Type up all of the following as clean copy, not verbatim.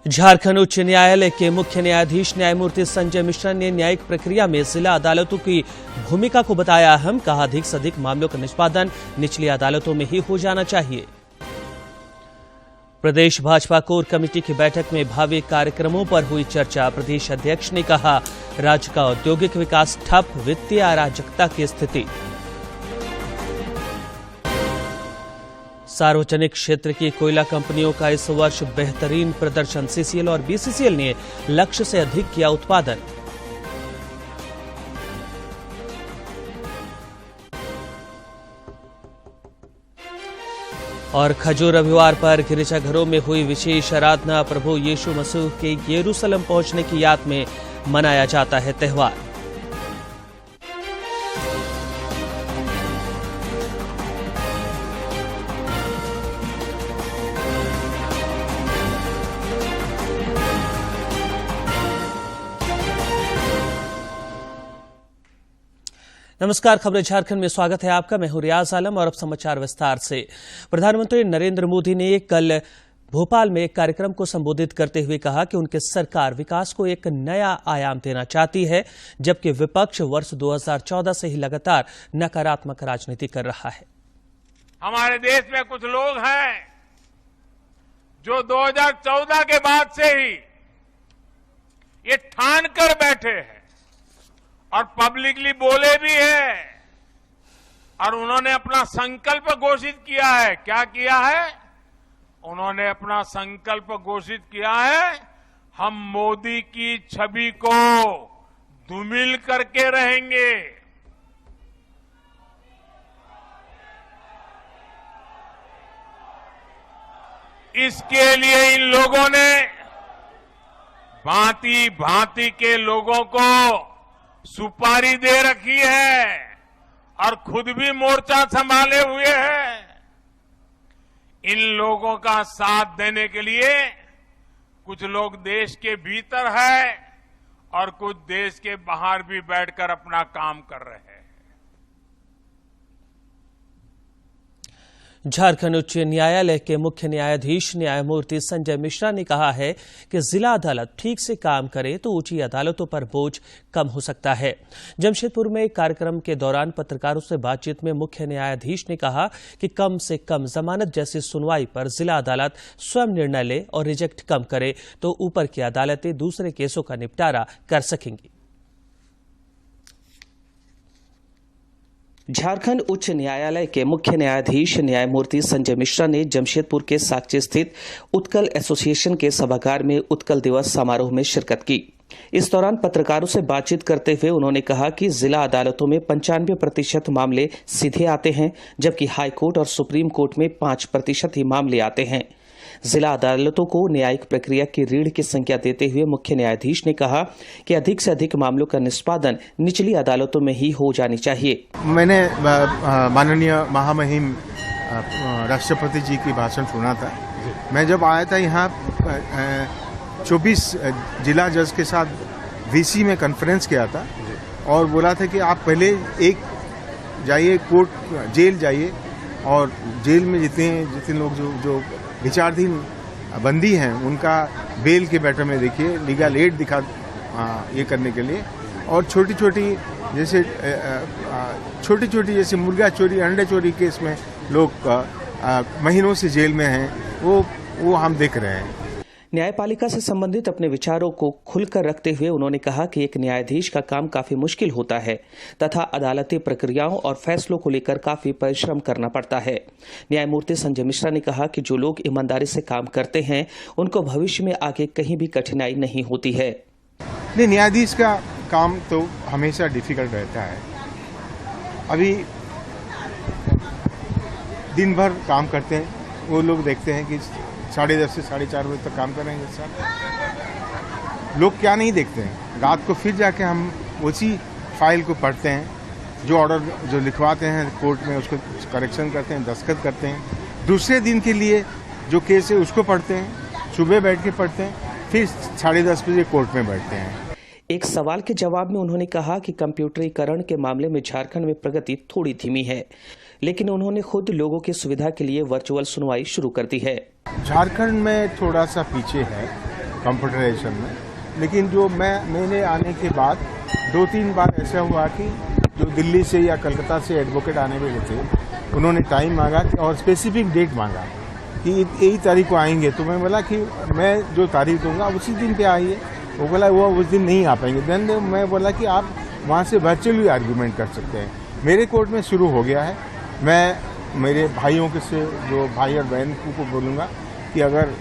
झारखंड उच्च न्यायालय के मुख्य न्यायाधीश न्यायमूर्ति संजय मिश्रा ने न्यायिक प्रक्रिया में जिला अदालतों की भूमिका को बताया अहम। कहा, अधिक से अधिक मामलों का निष्पादन निचली अदालतों में ही हो जाना चाहिए। प्रदेश भाजपा कोर कमेटी की बैठक में भावी कार्यक्रमों पर हुई चर्चा। प्रदेश अध्यक्ष ने कहा, राज्य का औद्योगिक विकास ठप, वित्तीय अराजकता की स्थिति। सार्वजनिक क्षेत्र की कोयला कंपनियों का इस वर्ष बेहतरीन प्रदर्शन। सीसीएल और बीसीसीएल ने लक्ष्य से अधिक किया उत्पादन। और खजूर रविवार पर गिरिजाघरों में हुई विशेष आराधना। प्रभु यीशु मसीह के यरूशलेम पहुंचने की याद में मनाया जाता है त्यौहार। नमस्कार, खबरें झारखंड में स्वागत है आपका। मैं हूं रियाज आलम और अब समाचार विस्तार से। प्रधानमंत्री नरेंद्र मोदी ने कल भोपाल में एक कार्यक्रम को संबोधित करते हुए कहा कि उनकी सरकार विकास को एक नया आयाम देना चाहती है, जबकि विपक्ष वर्ष 2014 से ही लगातार नकारात्मक राजनीति कर रहा है। हमारे देश में कुछ लोग हैं जो 2014 के बाद से ही ये ठान कर बैठे हैं और पब्लिकली बोले भी है और उन्होंने अपना संकल्प घोषित किया है। क्या किया है? उन्होंने अपना संकल्प घोषित किया है, हम मोदी की छवि को धूमिल करके रहेंगे। इसके लिए इन लोगों ने भांति भांति के लोगों को सुपारी दे रखी है और खुद भी मोर्चा संभाले हुए हैं। इन लोगों का साथ देने के लिए कुछ लोग देश के भीतर है और कुछ देश के बाहर भी बैठकर अपना काम कर रहे हैं। झारखंड उच्च न्यायालय के मुख्य न्यायाधीश न्यायमूर्ति संजय मिश्रा ने कहा है कि जिला अदालत ठीक से काम करे तो ऊंची अदालतों पर बोझ कम हो सकता है। जमशेदपुर में एक कार्यक्रम के दौरान पत्रकारों से बातचीत में मुख्य न्यायाधीश ने कहा कि कम से कम जमानत जैसी सुनवाई पर जिला अदालत स्वयं निर्णय ले और रिजेक्ट कम करे तो ऊपर की अदालतें दूसरे केसों का निपटारा कर सकेंगी। झारखंड उच्च न्यायालय के मुख्य न्यायाधीश न्यायमूर्ति संजय मिश्रा ने जमशेदपुर के साक्ची स्थित उत्कल एसोसिएशन के सभागार में उत्कल दिवस समारोह में शिरकत की। इस दौरान पत्रकारों से बातचीत करते हुए उन्होंने कहा कि जिला अदालतों में 95% मामले सीधे आते हैं, जबकि हाईकोर्ट और सुप्रीम कोर्ट में 5% ही मामले आते हैं। जिला अदालतों को न्यायिक प्रक्रिया की रीढ़ की संख्या देते हुए मुख्य न्यायाधीश ने कहा कि अधिक से अधिक मामलों का निष्पादन निचली अदालतों में ही हो जानी चाहिए। मैंने माननीय महामहिम राष्ट्रपति जी की भाषण सुना था। मैं जब आया था यहाँ 24 जिला जज के साथ वीसी में कॉन्फ्रेंस किया था और बोला था कि आप पहले एक जाइए कोर्ट जेल जाइए और जेल में जितने लोग जो विचाराधीन बंदी हैं उनका बेल के मैटर में देखिए, लीगल एड दिखा ये करने के लिए। और छोटी छोटी जैसे मुर्गा चोरी, अंडे चोरी केस में लोग महीनों से जेल में हैं, वो हम देख रहे हैं। न्यायपालिका से संबंधित अपने विचारों को खुलकर रखते हुए उन्होंने कहा कि एक न्यायाधीश का काम काफी मुश्किल होता है तथा अदालती प्रक्रियाओं और फैसलों को लेकर काफी परिश्रम करना पड़ता है। न्यायमूर्ति संजय मिश्रा ने कहा कि जो लोग ईमानदारी से काम करते हैं उनको भविष्य में आगे कहीं भी कठिनाई नहीं होती है। नहीं, न्यायाधीश का काम तो हमेशा डिफिकल्ट रहता है। अभी दिन भर काम करते हैं, वो लोग देखते हैं कि 10:30 से 4:30 बजे तक काम करेंगे सर। लोग क्या नहीं देखते हैं, रात को फिर जाके हम उसी फाइल को पढ़ते हैं, जो ऑर्डर जो लिखवाते हैं कोर्ट में उसको करेक्शन करते हैं, दस्तखत करते हैं। दूसरे दिन के लिए जो केस है उसको पढ़ते हैं, सुबह बैठ के पढ़ते हैं, फिर 10:30 बजे कोर्ट में बैठते हैं। एक सवाल के जवाब में उन्होंने कहा कि कंप्यूटरीकरण के मामले में झारखंड में प्रगति थोड़ी धीमी है, लेकिन उन्होंने खुद लोगों की सुविधा के लिए वर्चुअल सुनवाई शुरू कर दी है। झारखंड में थोड़ा सा पीछे है, कंप्यूटराइजेशन में। लेकिन जो मैंने आने के बाद 2-3 बार ऐसा हुआ कि जो दिल्ली से या कलकत्ता से एडवोकेट आने वाले थे, उन्होंने टाइम मांगा और स्पेसिफिक डेट मांगा कि यही तारीख को आएंगे। तो मैं बोला कि मैं जो तारीख दूंगा उसी दिन पे आइए। वो बोला वो उस दिन नहीं आ पाएंगे। देन मैं बोला कि आप वहाँ से वर्चुअली आर्गूमेंट कर सकते हैं। मेरे कोर्ट में शुरू हो गया है। मैं मेरे भाइयों के से जो भाई और बहन को बोलूँगा कि अगर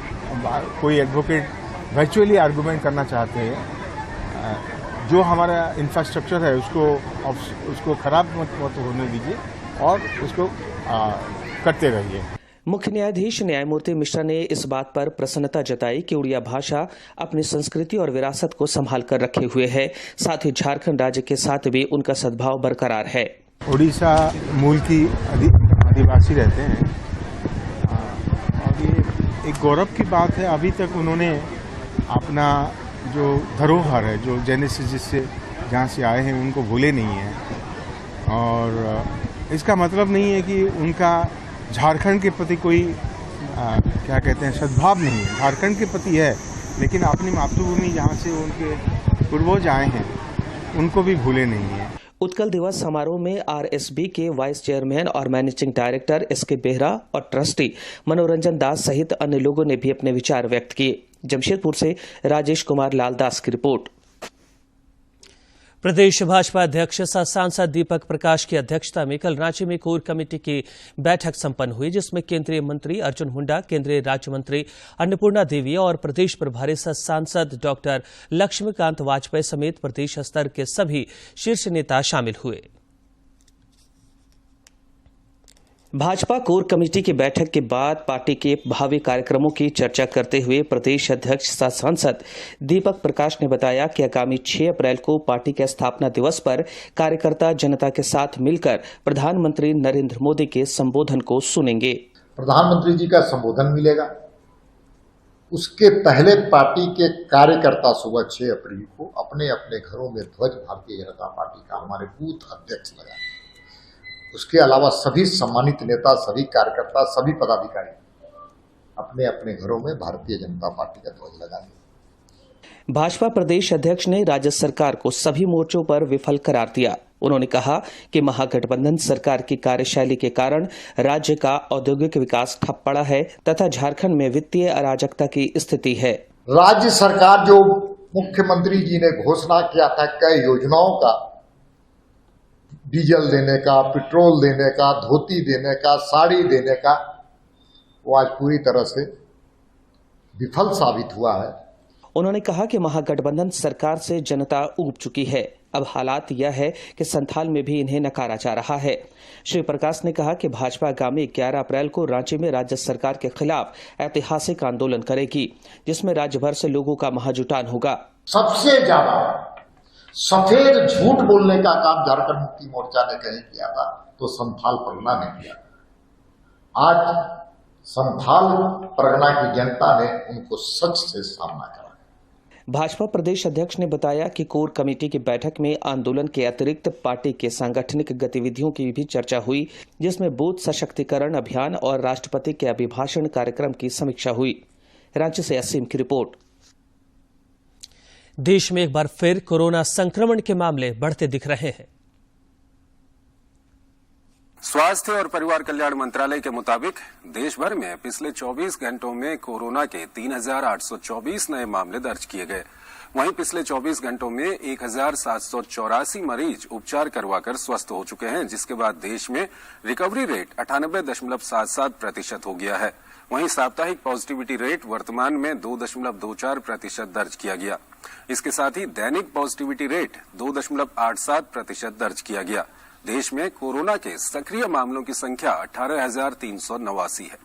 कोई एडवोकेट वर्चुअली आर्गूमेंट करना चाहते हैं, जो हमारा इंफ्रास्ट्रक्चर है उसको खराब मत होने दीजिए और उसको करते रहिए। मुख्य न्यायाधीश न्यायमूर्ति मिश्रा ने इस बात पर प्रसन्नता जताई कि उड़िया भाषा अपनी संस्कृति और विरासत को संभाल कर रखे हुए है। साथ ही झारखंड राज्य के साथ भी उनका सद्भाव बरकरार है। उड़ीसा मूल की आदिवासी रहते हैं और ये एक गौरव की बात है। अभी तक उन्होंने अपना जो धरोहर है, जो जेनेसिस से जहाँ से आए हैं, उनको भूले नहीं हैं। और इसका मतलब नहीं है कि उनका झारखंड के प्रति कोई क्या कहते हैं सद्भाव नहीं है। झारखंड के प्रति है, लेकिन अपनी मातृभूमि जहाँ से उनके पूर्वज आए हैं उनको भी भूले नहीं है। उत्कल दिवस समारोह में आरएसबी के वाइस चेयरमैन और मैनेजिंग डायरेक्टर एसके बेहरा और ट्रस्टी मनोरंजन दास सहित अन्य लोगों ने भी अपने विचार व्यक्त किए। जमशेदपुर से राजेश कुमार लाल दास की रिपोर्ट। प्रदेश भाजपा अध्यक्ष सह सांसद दीपक प्रकाश की अध्यक्षता में कल रांची में कोर कमेटी की बैठक संपन्न हुई, जिसमें केंद्रीय मंत्री अर्जुन हुंडा, केंद्रीय राज्य मंत्री अन्नपूर्णा देवी और प्रदेश प्रभारी सह सांसद डॉक्टर लक्ष्मीकांत वाजपेयी समेत प्रदेश स्तर के सभी शीर्ष नेता शामिल हुए। भाजपा कोर कमेटी की बैठक के बाद पार्टी के भावी कार्यक्रमों की चर्चा करते हुए प्रदेश अध्यक्ष सह सांसद दीपक प्रकाश ने बताया कि आगामी 6 अप्रैल को पार्टी के स्थापना दिवस पर कार्यकर्ता जनता के साथ मिलकर प्रधानमंत्री नरेंद्र मोदी के संबोधन को सुनेंगे। प्रधानमंत्री जी का संबोधन मिलेगा। उसके पहले पार्टी के कार्यकर्ता सुबह 6 अप्रैल को अपने अपने घरों में ध्वज भारतीय जनता पार्टी का हमारे बूथ अध्यक्ष लगाएंगे। उसके अलावा सभी सम्मानित नेता, सभी कार्यकर्ता, सभी पदाधिकारी अपने अपने घरों में भारतीय जनता पार्टी का ध्वज लगाएंगे। भाजपा प्रदेश अध्यक्ष ने राज्य सरकार को सभी मोर्चों पर विफल करार दिया। उन्होंने कहा कि महागठबंधन सरकार की कार्यशैली के कारण राज्य का औद्योगिक विकास ठप पड़ा है तथा झारखंड में वित्तीय अराजकता की स्थिति है। राज्य सरकार जो मुख्यमंत्री जी ने घोषणा किया था कई योजनाओं का, डीजल देने का, पेट्रोल देने का, धोती देने का, साड़ी देने का, वो आज पूरी तरह से विफल साबित हुआ है। उन्होंने कहा कि महागठबंधन सरकार से जनता ऊब चुकी है। अब हालात यह है कि संथाल में भी इन्हें नकारा जा रहा है। श्री प्रकाश ने कहा कि भाजपा आगामी 11 अप्रैल को रांची में राज्य सरकार के खिलाफ ऐतिहासिक आंदोलन करेगी, जिसमें राज्य भर से लोगों का महाजुटान होगा। सबसे ज्यादा सफेद झूठ बोलने का काम झारखंड मुक्ति मोर्चा ने कहीं किया था तो संथाल परगना ने किया। आज संथाल परगना की जनता ने उनको सच से सामना करा। भाजपा प्रदेश अध्यक्ष ने बताया कि कोर कमेटी की बैठक में आंदोलन के अतिरिक्त पार्टी के सांगठनिक गतिविधियों की भी चर्चा हुई, जिसमें बूथ सशक्तिकरण अभियान और राष्ट्रपति के अभिभाषण कार्यक्रम की समीक्षा हुई। रांची से असीम की रिपोर्ट। देश में एक बार फिर कोरोना संक्रमण के मामले बढ़ते दिख रहे हैं। स्वास्थ्य और परिवार कल्याण मंत्रालय के मुताबिक देश भर में पिछले 24 घंटों में कोरोना के 3,824 नए मामले दर्ज किए गए। वहीं पिछले 24 घंटों में 1,784 मरीज उपचार करवाकर स्वस्थ हो चुके हैं, जिसके बाद देश में रिकवरी रेट 98.77% हो गया है। वहीं साप्ताहिक पॉजिटिविटी रेट वर्तमान में 2.24% दर्ज किया गया। इसके साथ ही दैनिक पॉजिटिविटी रेट 2.87% दर्ज किया गया। देश में कोरोना के सक्रिय मामलों की संख्या 18,389 है।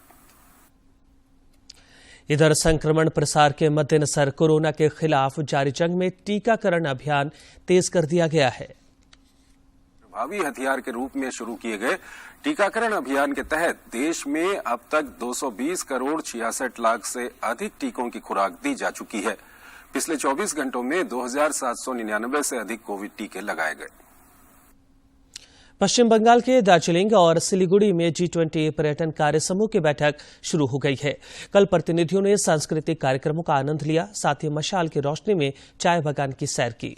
इधर संक्रमण प्रसार के मद्देनजर कोरोना के खिलाफ जारी जंग में टीकाकरण अभियान तेज कर दिया गया है। प्रभावी हथियार के रूप में शुरू किए गए टीकाकरण अभियान के तहत देश में अब तक 220 करोड़ 66 लाख से अधिक टीकों की खुराक दी जा चुकी है। पिछले 24 घंटों में 2,799 से अधिक कोविड टीके लगाए गए। पश्चिम बंगाल के दार्जिलिंग और सिलीगुड़ी में G20 पर्यटन कार्य समूह की बैठक शुरू हो गई है। कल प्रतिनिधियों ने सांस्कृतिक कार्यक्रमों का आनंद लिया, साथ ही मशाल की रोशनी में चाय बागान की सैर की।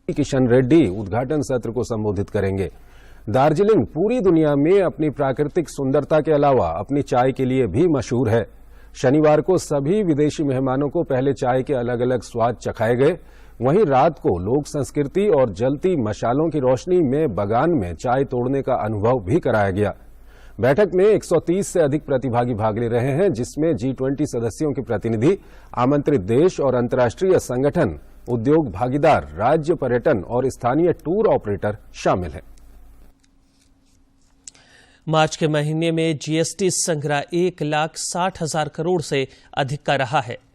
किशन रेड्डी उद्घाटन सत्र को संबोधित करेंगे। दार्जिलिंग पूरी दुनिया में अपनी प्राकृतिक सुंदरता के अलावा अपनी चाय के लिए भी मशहूर है। शनिवार को सभी विदेशी मेहमानों को पहले चाय के अलग अलग स्वाद चखाए गए। वहीं रात को लोक संस्कृति और जलती मशालों की रोशनी में बगान में चाय तोड़ने का अनुभव भी कराया गया। बैठक में 130 से अधिक प्रतिभागी भाग ले रहे हैं, जिसमें G20 सदस्यों के प्रतिनिधि, आमंत्रित देश और अंतर्राष्ट्रीय संगठन, उद्योग भागीदार, राज्य पर्यटन और स्थानीय टूर ऑपरेटर शामिल हैं। मार्च के महीने में जीएसटी संग्रह 1,60,000 करोड़ से अधिक का रहा है।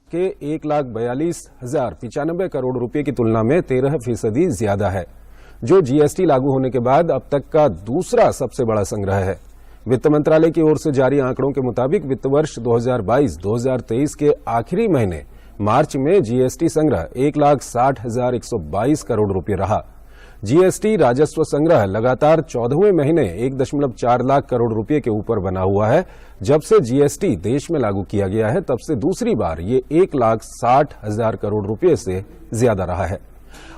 के 1,42,095 करोड़ रुपए की तुलना में 13% ज्यादा है, जो जीएसटी लागू होने के बाद अब तक का दूसरा सबसे बड़ा संग्रह है। वित्त मंत्रालय की ओर से जारी आंकड़ों के मुताबिक वित्त वर्ष 2022-2023 के आखिरी महीने मार्च में जीएसटी संग्रह 1,60,122 करोड़ रुपए रहा। जीएसटी राजस्व संग्रह लगातार 14वें महीने 1.4 लाख करोड़ रुपए के ऊपर बना हुआ है। जब से जीएसटी देश में लागू किया गया है, तब से दूसरी बार ये 1,60,000 करोड़ रुपए से ज्यादा रहा है।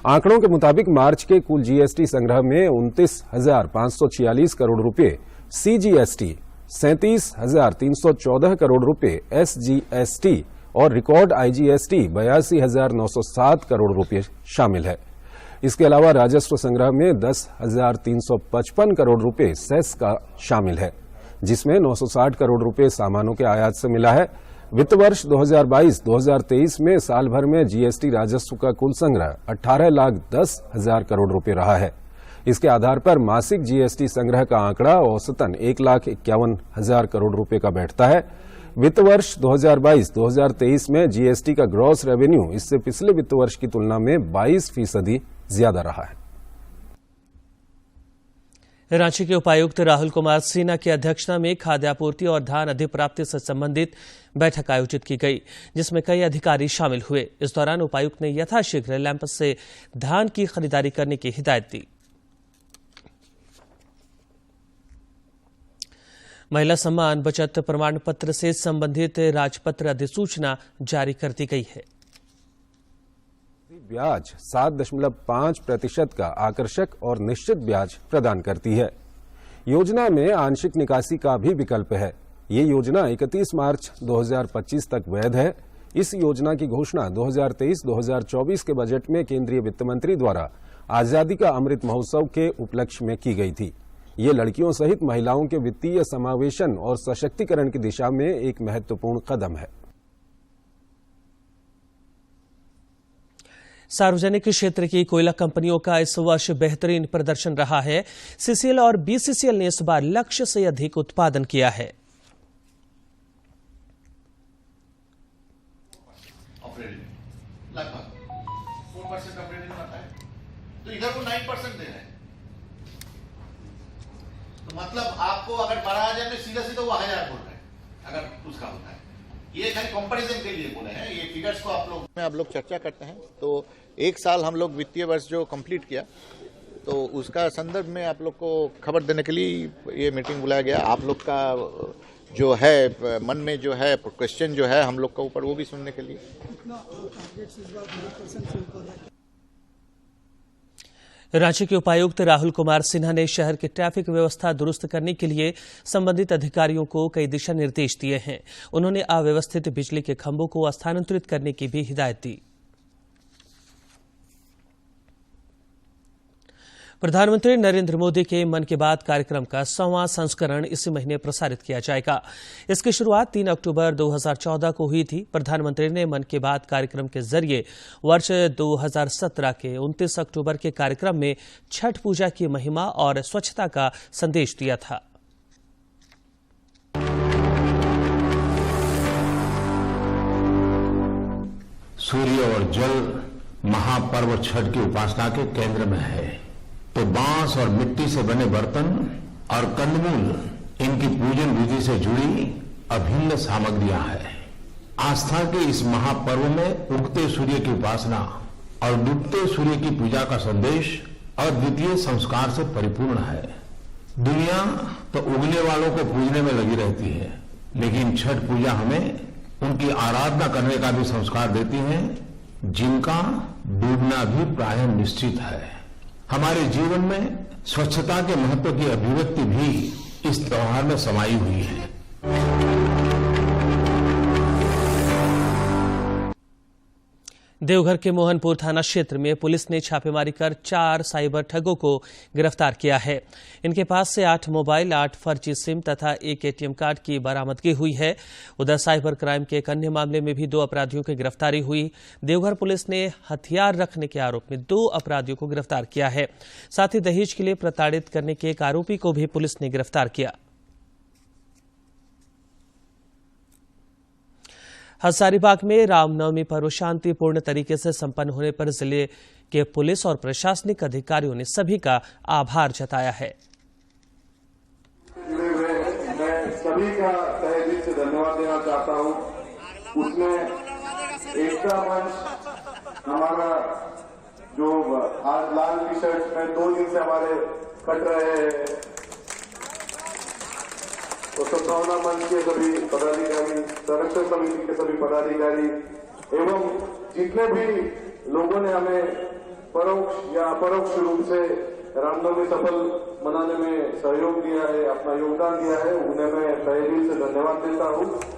आंकड़ों के मुताबिक मार्च के कुल जीएसटी संग्रह में 29,546 करोड़ रुपए, सीजीएसटी 37,314 करोड़ रुपए, एसजीएसटी और रिकॉर्ड आईजीएसटी 82,907 करोड़ रुपए शामिल है। इसके अलावा राजस्व संग्रह में 10,355 करोड़ रुपए सेस का शामिल है, जिसमें 960 करोड़ रुपए सामानों के आयात से मिला है। वित्त वर्ष 2022-2023 में साल भर में जीएसटी राजस्व का कुल संग्रह 18,10,000 करोड़ रुपए रहा है। इसके आधार पर मासिक जीएसटी संग्रह का आंकड़ा औसतन 1,51,000 करोड़ रुपए का बैठता है। वित्त वर्ष 2022-2023 में जीएसटी का ग्रॉस रेवेन्यू इससे पिछले वित्त वर्ष की तुलना में 22% ज्यादा रहा है। रांची के उपायुक्त राहुल कुमार सिन्हा की अध्यक्षता में खाद्य आपूर्ति और धान अधिप्राप्ति से संबंधित बैठक आयोजित की गई, जिसमें कई अधिकारी शामिल हुए। इस दौरान उपायुक्त ने यथाशीघ्र लैंपस से धान की खरीदारी करने की हिदायत दी। महिला सम्मान बचत प्रमाण पत्र से संबंधित राजपत्र अधिसूचना जारी कर दी गई है। ब्याज 7.5% का आकर्षक और निश्चित ब्याज प्रदान करती है। योजना में आंशिक निकासी का भी विकल्प है। ये योजना 31 मार्च 2025 तक वैध है। इस योजना की घोषणा 2023-2024 के बजट में केंद्रीय वित्त मंत्री द्वारा आजादी का अमृत महोत्सव के उपलक्ष्य में की गई थी। ये लड़कियों सहित महिलाओं के वित्तीय समावेशन और सशक्तिकरण की दिशा में एक महत्वपूर्ण कदम है। सार्वजनिक क्षेत्र की कोयला कंपनियों का इस वर्ष बेहतरीन प्रदर्शन रहा है। सीसीएल और बीसीसीएल ने इस बार लक्ष्य से अधिक उत्पादन किया है। लगभग 4% ऑपरेटिंग आता है, तो इधर वो 9% दे रहे हैं। तो मतलब आपको अगर 12,000 में सीधा सीधा वो 1,000 बोल रहे हैं, अगर उसका होता है। ये खाली कंपैरिजन के लिए बोले हैं, ये फिगर्स को आप लोग चर्चा करते हैं। तो एक साल हम लोग वित्तीय वर्ष जो कंप्लीट किया, तो उसका संदर्भ में आप लोग को खबर देने के लिए ये मीटिंग बुलाया गया। आप लोग का जो है मन में जो है क्वेश्चन जो है हम लोग का ऊपर, वो भी सुनने के लिए। रांची के उपायुक्त राहुल कुमार सिन्हा ने शहर की ट्रैफिक व्यवस्था दुरुस्त करने के लिए संबंधित अधिकारियों को कई दिशा निर्देश दिए हैं। उन्होंने अव्यवस्थित बिजली के खंभों को स्थानांतरित करने की भी हिदायत दी। प्रधानमंत्री नरेंद्र मोदी के मन की बात कार्यक्रम का 100वां संस्करण इसी महीने प्रसारित किया जाएगा। इसकी शुरुआत 3 अक्टूबर 2014 को हुई थी। प्रधानमंत्री ने मन की बात कार्यक्रम के जरिए वर्ष 2017 के 29 अक्टूबर के कार्यक्रम में छठ पूजा की महिमा और स्वच्छता का संदेश दिया था। सूर्य और जल महापर्व छठ की उपासना के केंद्र में है, तो बांस और मिट्टी से बने बर्तन और कंदमूल इनकी पूजन विधि से जुड़ी अभिन्न सामग्रियां हैं। आस्था के इस महापर्व में उगते सूर्य की उपासना और डूबते सूर्य की पूजा का संदेश अद्वितीय संस्कार से परिपूर्ण है। दुनिया तो उगने वालों को पूजने में लगी रहती है, लेकिन छठ पूजा हमें उनकी आराधना करने का भी संस्कार देती है, जिनका डूबना भी प्रायः निश्चित है। हमारे जीवन में स्वच्छता के महत्व की अभिव्यक्ति भी इस त्योहार में समाई हुई है। देवघर के मोहनपुर थाना क्षेत्र में पुलिस ने छापेमारी कर 4 साइबर ठगों को गिरफ्तार किया है। इनके पास से 8 मोबाइल, 8 फर्जी सिम तथा 1 एटीएम कार्ड की बरामदगी हुई है। उधर साइबर क्राइम के एक अन्य मामले में भी 2 अपराधियों की गिरफ्तारी हुई। देवघर पुलिस ने हथियार रखने के आरोप में 2 अपराधियों को गिरफ्तार किया है। साथ ही दहेज के लिए प्रताड़ित करने के एक आरोपी को भी पुलिस ने गिरफ्तार किया। हजारीबाग में रामनवमी पर्व शांतिपूर्ण तरीके से संपन्न होने पर जिले के पुलिस और प्रशासनिक अधिकारियों ने सभी का आभार जताया है। मैं सभी का तहे दिल से धन्यवाद देना चाहता हूं। उसमें एकता मंच हमारा जो आज लाल टी शर्ट में 2 दिन से हमारे कट रहे हैं, तो सद्भावना मंच के सभी पदाधिकारी, संरक्षण समिति के सभी पदाधिकारी एवं जितने भी लोगों ने हमें परोक्ष या अपरोक्ष रूप से रामनवमी सफल मनाने में सहयोग दिया है, अपना योगदान दिया है, उन्हें मैं तहे दिल से धन्यवाद देता हूं।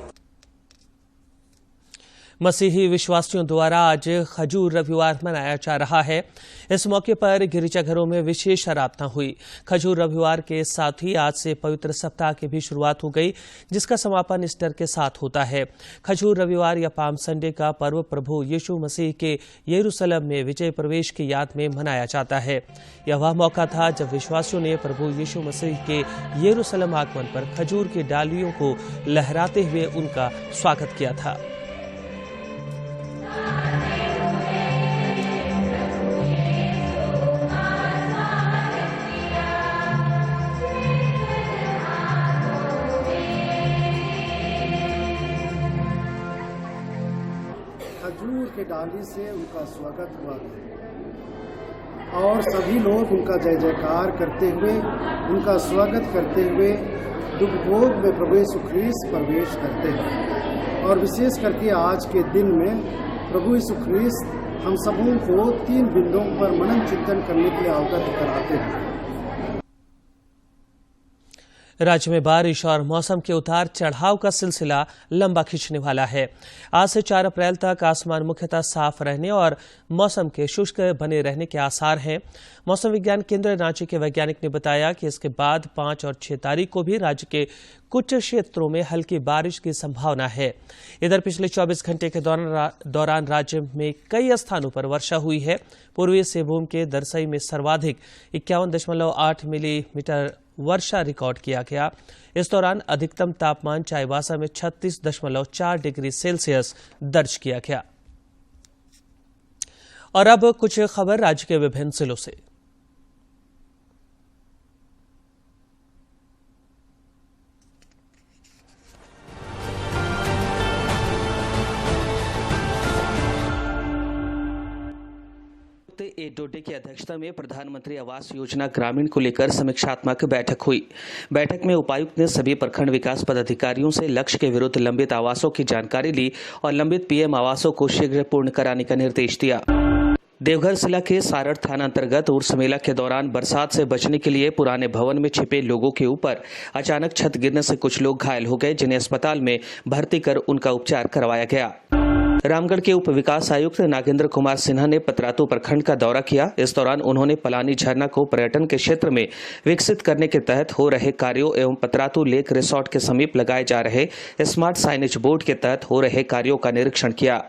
मसीही विश्वासियों द्वारा आज खजूर रविवार मनाया जा रहा है। इस मौके पर गिरिजाघरों में विशेष आराधना हुई। खजूर रविवार के साथ ही आज से पवित्र सप्ताह की भी शुरुआत हो गई, जिसका समापन ईस्टर के साथ होता है। खजूर रविवार या पाम संडे का पर्व प्रभु यीशु मसीह के यरूशलेम में विजय प्रवेश की याद में मनाया जाता है। यह वह मौका था जब विश्वासियों ने प्रभु यीशु मसीह के यरूशलेम आगमन पर खजूर की डालियों को लहराते हुए उनका स्वागत किया था। खजूर के डाली से उनका स्वागत हुआ और सभी लोग उनका जय जयकार करते हुए, उनका स्वागत करते हुए दुख भोग में प्रभु यीशु ख्रीस्त प्रवेश करते हैं। और विशेष करके आज के दिन में प्रभु यीशु ख्रीस्त हम सबों को 3 बिंदुओं पर मनन चिंतन करने के लिए अवगत कराते हैं। राज्य में बारिश और मौसम के उतार चढ़ाव का सिलसिला लंबा खींचने वाला है। आज से 4 अप्रैल तक आसमान मुख्यतः साफ रहने और मौसम के शुष्क बने रहने के आसार हैं। मौसम विज्ञान केंद्र रांची के वैज्ञानिक ने बताया कि इसके बाद 5 और 6 तारीख को भी राज्य के कुछ क्षेत्रों में हल्की बारिश की संभावना है। इधर पिछले 24 घंटे के दौरान राज्य में कई स्थानों पर वर्षा हुई है। पूर्वी सिंहभूम के दरसई में सर्वाधिक 51.8 मिलीमीटर वर्षा रिकॉर्ड किया गया। इस दौरान अधिकतम तापमान चाईबासा में 36.4 डिग्री सेल्सियस दर्ज किया गया। और अब कुछ खबर राज्य के विभिन्न जिलों से। ए डोडे की अध्यक्षता में प्रधानमंत्री आवास योजना ग्रामीण को लेकर समीक्षात्मक बैठक हुई। बैठक में उपायुक्त ने सभी प्रखंड विकास पदाधिकारियों से लक्ष्य के विरुद्ध लंबित आवासों की जानकारी ली और लंबित पीएम आवासों को शीघ्र पूर्ण कराने का निर्देश दिया। देवघर जिला के सारड़ थाना अंतर्गत उर्स मेला के दौरान बरसात से बचने के लिए पुराने भवन में छिपे लोगों के ऊपर अचानक छत गिरने से कुछ लोग घायल हो गए, जिन्हें अस्पताल में भर्ती कर उनका उपचार करवाया गया। रामगढ़ के उप विकास आयुक्त नागेंद्र कुमार सिन्हा ने पतरातू प्रखंड का दौरा किया। इस दौरान उन्होंने पलानी झरना को पर्यटन के क्षेत्र में विकसित करने के तहत हो रहे कार्यों एवं पतरातू लेक रिसोर्ट के समीप लगाए जा रहे स्मार्ट साइनेज बोर्ड के तहत हो रहे कार्यों का निरीक्षण किया।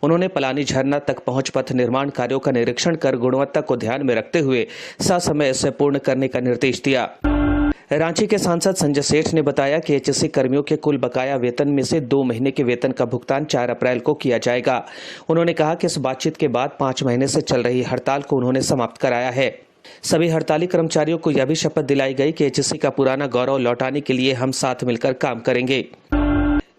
उन्होंने पलानी झरना तक पहुंच पथ निर्माण कार्यों का निरीक्षण कर गुणवत्ता को ध्यान में रखते हुए ससमय इसे पूर्ण करने का निर्देश दिया। रांची के सांसद संजय सेठ ने बताया कि एचएससी कर्मियों के कुल बकाया वेतन में से 2 महीने के वेतन का भुगतान 4 अप्रैल को किया जाएगा। उन्होंने कहा कि इस बातचीत के बाद 5 महीने से चल रही हड़ताल को उन्होंने समाप्त कराया है। सभी हड़ताली कर्मचारियों को यह भी शपथ दिलाई गई कि एचएससी का पुराना गौरव लौटाने के लिए हम साथ मिलकर काम करेंगे।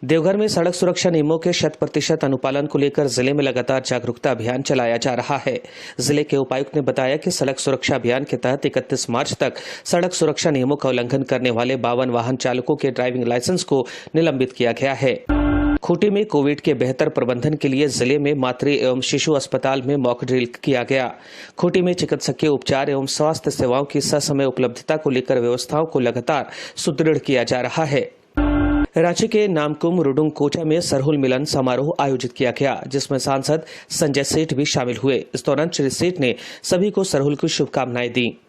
देवघर में सड़क सुरक्षा नियमों के 100% अनुपालन को लेकर जिले में लगातार जागरूकता अभियान चलाया जा रहा है। जिले के उपायुक्त ने बताया कि सड़क सुरक्षा अभियान के तहत 31 मार्च तक सड़क सुरक्षा नियमों का उल्लंघन करने वाले 52 वाहन चालकों के ड्राइविंग लाइसेंस को निलंबित किया गया है। खूंटी में कोविड के बेहतर प्रबंधन के लिए जिले में मातृ एवं शिशु अस्पताल में मॉक ड्रिल किया गया। खूंटी में चिकित्सकीय उपचार एवं स्वास्थ्य सेवाओं की ससमय उपलब्धता को लेकर व्यवस्थाओं को लगातार सुदृढ़ किया जा रहा है। रांची के नामकुम रुडुंग कोचा में सरहुल मिलन समारोह आयोजित किया गया, जिसमें सांसद संजय सेठ भी शामिल हुए। इस दौरान श्री सेठ ने सभी को सरहुल की शुभकामनाएं दी।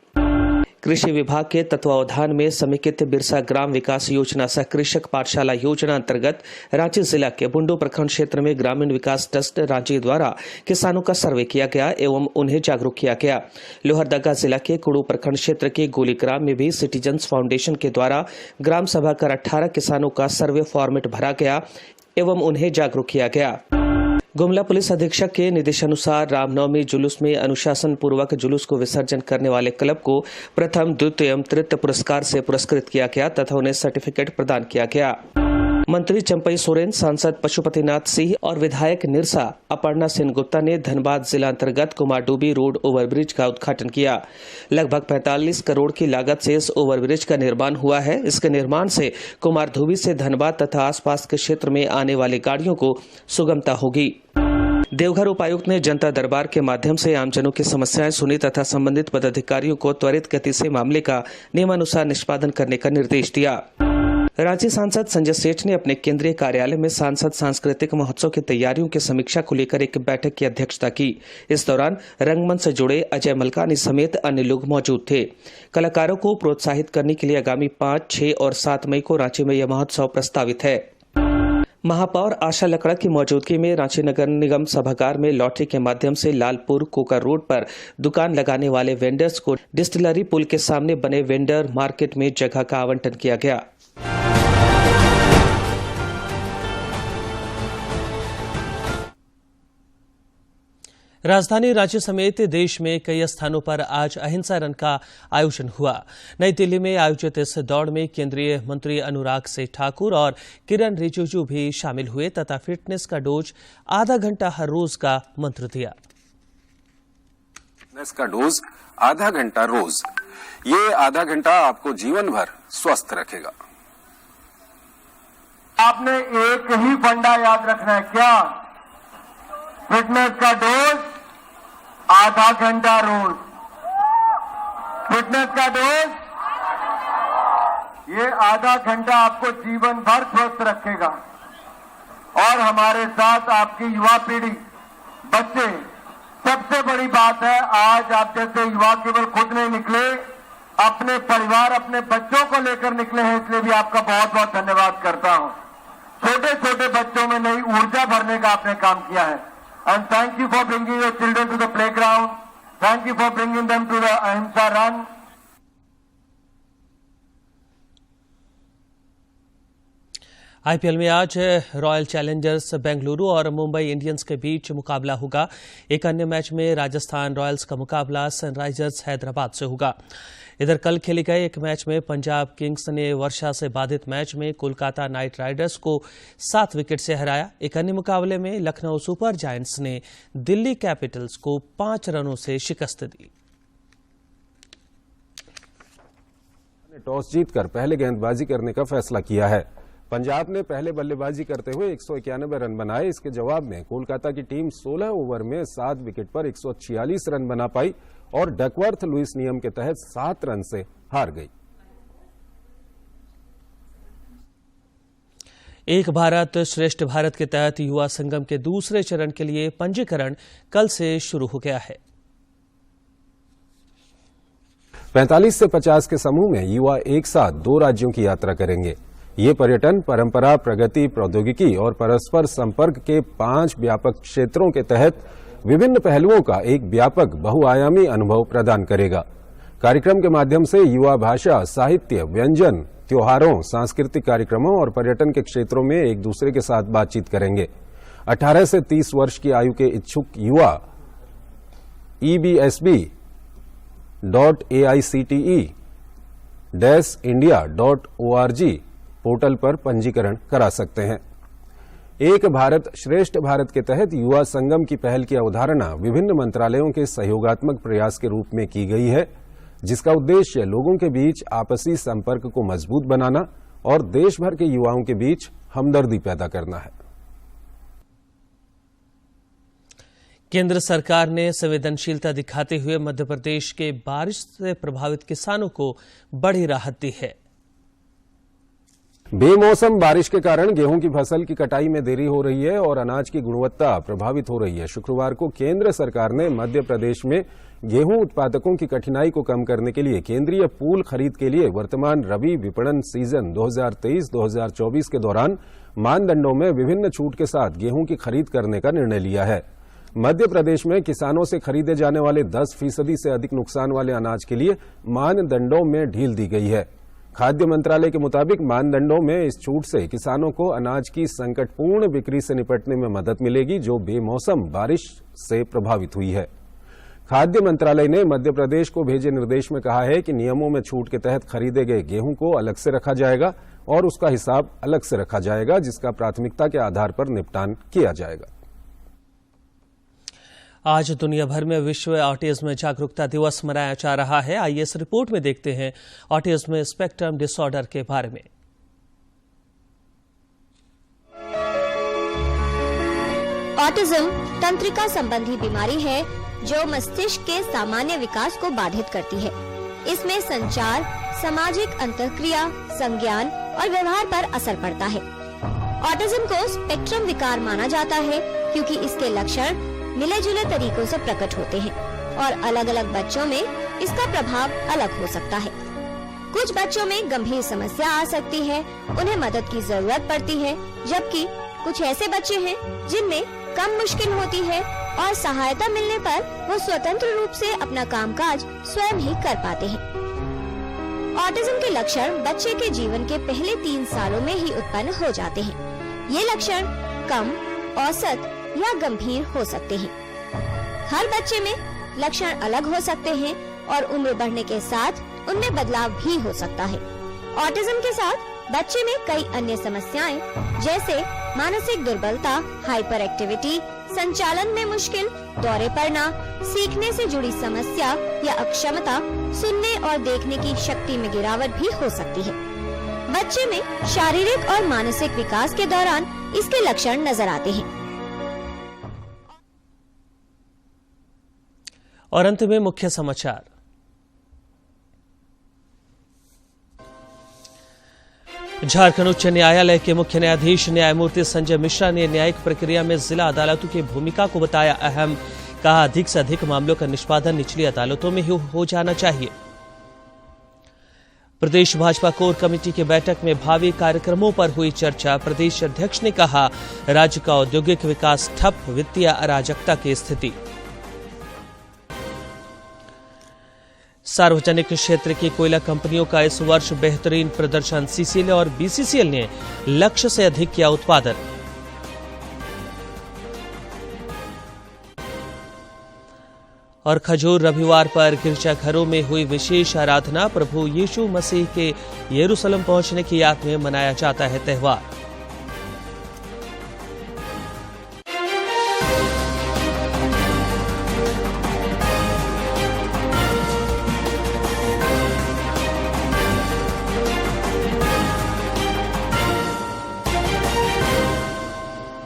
कृषि विभाग के तत्वावधान में समेकित बिरसा ग्राम विकास योजना सह कृषक पाठशाला योजना अंतर्गत रांची जिला के बुंडू प्रखंड क्षेत्र में ग्रामीण विकास ट्रस्ट रांची द्वारा किसानों का सर्वे किया गया एवं उन्हें जागरूक किया गया। लोहरदगा जिला के कुड़ू प्रखंड क्षेत्र के गोली ग्राम में भी सिटीजन्स फाउंडेशन के द्वारा ग्राम सभा कर 18 किसानों का सर्वे फॉर्मेट भरा गया एवं उन्हें जागरूक किया गया। गुमला पुलिस अधीक्षक के निर्देशानुसार रामनवमी जुलूस में अनुशासन पूर्वक जुलूस को विसर्जन करने वाले क्लब को प्रथम, द्वितीय एवं तृतीय पुरस्कार से पुरस्कृत किया गया तथा उन्हें सर्टिफिकेट प्रदान किया गया। मंत्री चंपई सोरेन, सांसद पशुपतिनाथ सिंह और विधायक निरसा अपर्णा सेन गुप्ता ने धनबाद जिला अंतर्गत कुमारडूबी रोड ओवरब्रिज का उद्घाटन किया। लगभग 45 करोड़ की लागत से इस ओवरब्रिज का निर्माण हुआ है। इसके निर्माण से कुमारडूबी से धनबाद तथा आसपास के क्षेत्र में आने वाली गाड़ियों को सुगमता होगी। देवघर उपायुक्त ने जनता दरबार के माध्यम से आमजनों की समस्याएं सुनी तथा संबंधित पदाधिकारियों को त्वरित गति से मामले का नियमानुसार निष्पादन करने का निर्देश दिया। रांची सांसद संजय सेठ ने अपने केंद्रीय कार्यालय में सांसद सांस्कृतिक महोत्सव की तैयारियों की समीक्षा को लेकर एक बैठक की अध्यक्षता की। इस दौरान रंगमंच से जुड़े अजय मलकानी समेत अन्य लोग मौजूद थे। कलाकारों को प्रोत्साहित करने के लिए आगामी 5, 6 और 7 मई को रांची में यह महोत्सव प्रस्तावित है। महापौर आशा लकड़ा की मौजूदगी में रांची नगर निगम सभागार में लॉटरी के माध्यम से लालपुर कोका रोड पर दुकान लगाने वाले वेंडर्स को डिस्टिलरी पुल के सामने बने वेंडर मार्केट में जगह का आवंटन किया गया। राजधानी रांची समेत देश में कई स्थानों पर आज अहिंसा रन का आयोजन हुआ। नई दिल्ली में आयोजित इस दौड़ में केंद्रीय मंत्री अनुराग सिंह ठाकुर और किरण रिजिजू भी शामिल हुए तथा फिटनेस का डोज आधा घंटा हर रोज का मंत्र दिया। फिटनेस का डोज आधा घंटा रोज, ये आधा घंटा आपको जीवन भर स्वस्थ रखेगा। आपने एक ही फंडा याद रखना है, क्या? फिटनेस का डोज आधा घंटा रोज। फिटनेस का डोज, ये आधा घंटा आपको जीवन भर स्वस्थ रखेगा। और हमारे साथ आपकी युवा पीढ़ी, बच्चे, सबसे बड़ी बात है आज आप जैसे युवा केवल खुद नहीं निकले, अपने परिवार, अपने बच्चों को लेकर निकले हैं, इसलिए भी आपका बहुत बहुत धन्यवाद करता हूं। छोटे छोटे बच्चों में नई ऊर्जा भरने का आपने काम किया है। And thank you for bringing your children to the playground. Thank you for bringing them to the Ahimsa Run. IPL में आज रॉयल चैलेंजर्स बेंगलुरु और मुंबई इंडियंस के बीच मुकाबला होगा। एक अन्य मैच में राजस्थान रॉयल्स का मुकाबला सनराइजर्स हैदराबाद से होगा। इधर कल खेले गए एक मैच में पंजाब किंग्स ने वर्षा से बाधित मैच में कोलकाता नाइट राइडर्स को 7 विकेट से हराया। एक अन्य मुकाबले में लखनऊ सुपर जायंट्स ने दिल्ली कैपिटल्स को 5 रनों से शिकस्त दी। टॉस जीतकर पहले गेंदबाजी करने का फैसला किया है। पंजाब ने पहले बल्लेबाजी करते हुए 191 रन बनाए। इसके जवाब में कोलकाता की टीम 16 ओवर में 7 विकेट पर 146 रन बना पाई और डकवर्थ लुइस नियम के तहत 7 रन से हार गई। एक भारत श्रेष्ठ भारत के तहत युवा संगम के दूसरे चरण के लिए पंजीकरण कल से शुरू हो गया है। 45 से 50 के समूह में युवा एक साथ 2 राज्यों की यात्रा करेंगे। ये पर्यटन परंपरा, प्रगति, प्रौद्योगिकी और परस्पर संपर्क के 5 व्यापक क्षेत्रों के तहत विभिन्न पहलुओं का एक व्यापक बहुआयामी अनुभव प्रदान करेगा। कार्यक्रम के माध्यम से युवा भाषा, साहित्य, व्यंजन, त्योहारों, सांस्कृतिक कार्यक्रमों और पर्यटन के क्षेत्रों में एक दूसरे के साथ बातचीत करेंगे। 18 से 30 वर्ष की आयु के इच्छुक युवा ebsb.aicte-india.org पोर्टल पर पंजीकरण करा सकते हैं। एक भारत श्रेष्ठ भारत के तहत युवा संगम की पहल की अवधारणा विभिन्न मंत्रालयों के सहयोगात्मक प्रयास के रूप में की गई है, जिसका उद्देश्य लोगों के बीच आपसी संपर्क को मजबूत बनाना और देश भर के युवाओं के बीच हमदर्दी पैदा करना है। केंद्र सरकार ने संवेदनशीलता दिखाते हुए मध्य प्रदेश के बारिश से प्रभावित किसानों को बड़ी राहत दी है। बेमौसम बारिश के कारण गेहूं की फसल की कटाई में देरी हो रही है और अनाज की गुणवत्ता प्रभावित हो रही है। शुक्रवार को केंद्र सरकार ने मध्य प्रदेश में गेहूं उत्पादकों की कठिनाई को कम करने के लिए केंद्रीय पूल खरीद के लिए वर्तमान रबी विपणन सीजन 2023-2024 के दौरान मानदंडों में विभिन्न छूट के साथ गेहूं की खरीद करने का निर्णय लिया है। मध्य प्रदेश में किसानों से खरीदे जाने वाले 10% से अधिक नुकसान वाले अनाज के लिए मानदंडों में ढील दी गई है। खाद्य मंत्रालय के मुताबिक मानदंडों में इस छूट से किसानों को अनाज की संकटपूर्ण बिक्री से निपटने में मदद मिलेगी, जो बेमौसम बारिश से प्रभावित हुई है। खाद्य मंत्रालय ने मध्य प्रदेश को भेजे निर्देश में कहा है कि नियमों में छूट के तहत खरीदे गए गेहूं को अलग से रखा जाएगा और उसका हिसाब अलग से रखा जाएगा, जिसका प्राथमिकता के आधार पर निपटान किया जाएगा। आज दुनिया भर में विश्व ऑटिज्म जागरूकता दिवस मनाया जा रहा है। आइए इस रिपोर्ट में देखते हैं ऑटिज्म स्पेक्ट्रम डिसऑर्डर के बारे में। ऑटिज्म तंत्रिका संबंधी बीमारी है जो मस्तिष्क के सामान्य विकास को बाधित करती है। इसमें संचार, सामाजिक अंतःक्रिया, संज्ञान और व्यवहार पर असर पड़ता है। ऑटिज्म को स्पेक्ट्रम विकार माना जाता है क्योंकि इसके लक्षण मिले जुले तरीकों से प्रकट होते हैं और अलग अलग बच्चों में इसका प्रभाव अलग हो सकता है। कुछ बच्चों में गंभीर समस्या आ सकती है, उन्हें मदद की जरूरत पड़ती है, जबकि कुछ ऐसे बच्चे हैं जिनमें कम मुश्किल होती है और सहायता मिलने पर वो स्वतंत्र रूप से अपना कामकाज स्वयं ही कर पाते हैं। ऑटिज्म के लक्षण बच्चे के जीवन के पहले 3 सालों में ही उत्पन्न हो जाते हैं। ये लक्षण कम, औसत या गंभीर हो सकते हैं। हर बच्चे में लक्षण अलग हो सकते हैं और उम्र बढ़ने के साथ उनमें बदलाव भी हो सकता है। ऑटिज्म के साथ बच्चे में कई अन्य समस्याएं जैसे मानसिक दुर्बलता, हाइपर एक्टिविटी, संचालन में मुश्किल, दौरे पड़ना, सीखने से जुड़ी समस्या या अक्षमता, सुनने और देखने की शक्ति में गिरावट भी हो सकती है। बच्चे में शारीरिक और मानसिक विकास के दौरान इसके लक्षण नजर आते हैं। और अंत में मुख्य समाचार। झारखंड उच्च न्यायालय के मुख्य न्यायाधीश न्यायमूर्ति संजय मिश्रा ने न्यायिक प्रक्रिया में जिला अदालतों की भूमिका को बताया अहम। कहा, अधिक से अधिक मामलों का निष्पादन निचली अदालतों में ही हो जाना चाहिए। प्रदेश भाजपा कोर कमेटी की बैठक में भावी कार्यक्रमों पर हुई चर्चा। प्रदेश अध्यक्ष ने कहा, राज्य का औद्योगिक विकास ठप, वित्तीय अराजकता की स्थिति। सार्वजनिक क्षेत्र की कोयला कंपनियों का इस वर्ष बेहतरीन प्रदर्शन। सीसीएल और बीसीसीएल ने लक्ष्य से अधिक किया उत्पादन। और खजूर रविवार पर गिरजाघरों में हुई विशेष आराधना। प्रभु यीशु मसीह के यरूशलेम पहुंचने की याद में मनाया जाता है त्योहार।